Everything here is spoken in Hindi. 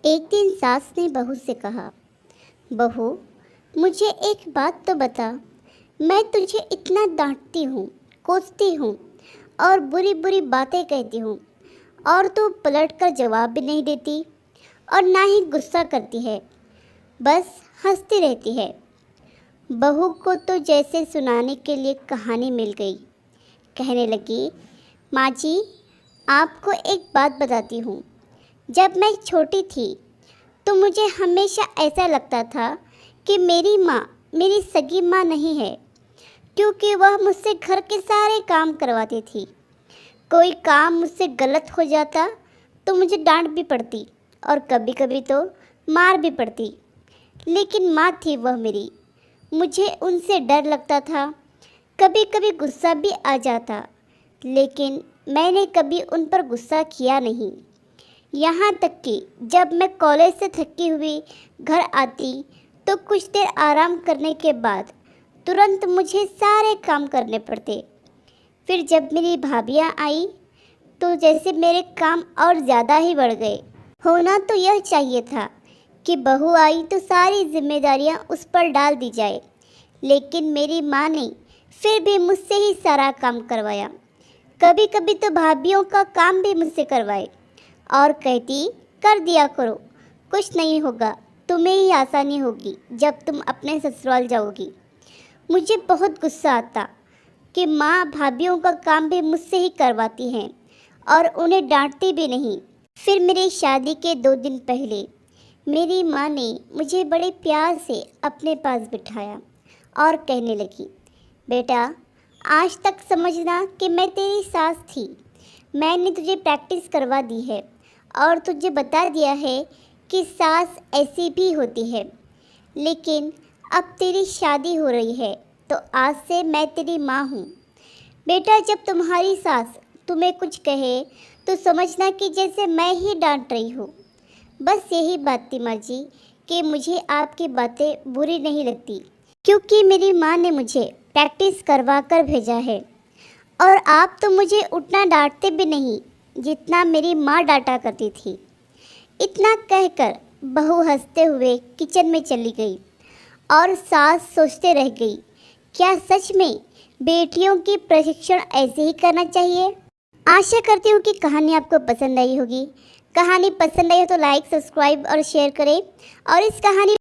एक दिन सास ने बहू से कहा, बहू, मुझे एक बात तो बता। मैं तुझे इतना डांटती हूँ, कोसती हूँ और बुरी बुरी बातें कहती हूँ, और तू पलट कर जवाब भी नहीं देती और ना ही गुस्सा करती है, बस हंसती रहती है। बहू को तो जैसे सुनाने के लिए कहानी मिल गई। कहने लगी, माँ जी, आपको एक बात बताती हूँ। जब मैं छोटी थी तो मुझे हमेशा ऐसा लगता था कि मेरी माँ मेरी सगी माँ नहीं है, क्योंकि वह मुझसे घर के सारे काम करवाती थी। कोई काम मुझसे गलत हो जाता तो मुझे डांट भी पड़ती और कभी कभी तो मार भी पड़ती। लेकिन माँ थी वह मेरी, मुझे उनसे डर लगता था, कभी कभी गुस्सा भी आ जाता, लेकिन मैंने कभी उन पर गुस्सा किया नहीं। यहाँ तक कि जब मैं कॉलेज से थकी हुई घर आती तो कुछ देर आराम करने के बाद तुरंत मुझे सारे काम करने पड़ते। फिर जब मेरी भाभियाँ आई तो जैसे मेरे काम और ज़्यादा ही बढ़ गए। होना तो यह चाहिए था कि बहू आई तो सारी जिम्मेदारियाँ उस पर डाल दी जाए, लेकिन मेरी माँ ने फिर भी मुझसे ही सारा काम करवाया। कभी कभी तो भाभियों का काम भी मुझसे करवाए और कहती, कर दिया करो, कुछ नहीं होगा, तुम्हें ही आसानी होगी जब तुम अपने ससुराल जाओगी। मुझे बहुत गुस्सा आता कि माँ भाभियों का काम भी मुझसे ही करवाती हैं और उन्हें डांटती भी नहीं। फिर मेरी शादी के 2 दिन पहले मेरी माँ ने मुझे बड़े प्यार से अपने पास बिठाया और कहने लगी, बेटा, आज तक समझना कि मैं तेरी सास थी। मैंने तुझे प्रैक्टिस करवा दी है और तुझे बता दिया है कि सास ऐसी भी होती है। लेकिन अब तेरी शादी हो रही है तो आज से मैं तेरी माँ हूँ। बेटा, जब तुम्हारी सास तुम्हें कुछ कहे तो समझना कि जैसे मैं ही डांट रही हूँ। बस यही बात थी माँ जी, कि मुझे आपकी बातें बुरी नहीं लगती, क्योंकि मेरी माँ ने मुझे प्रैक्टिस करवा कर भेजा है। और आप तो मुझे उतना डांटते भी नहीं जितना मेरी माँ डांटा करती थी। इतना कहकर बहू हंसते हुए किचन में चली गई और सास सोचते रह गई, क्या सच में बेटियों की प्रशिक्षण ऐसे ही करना चाहिए। आशा करती हूँ कि कहानी आपको पसंद आई होगी। कहानी पसंद आई हो तो लाइक, सब्सक्राइब और शेयर करें और इस कहानी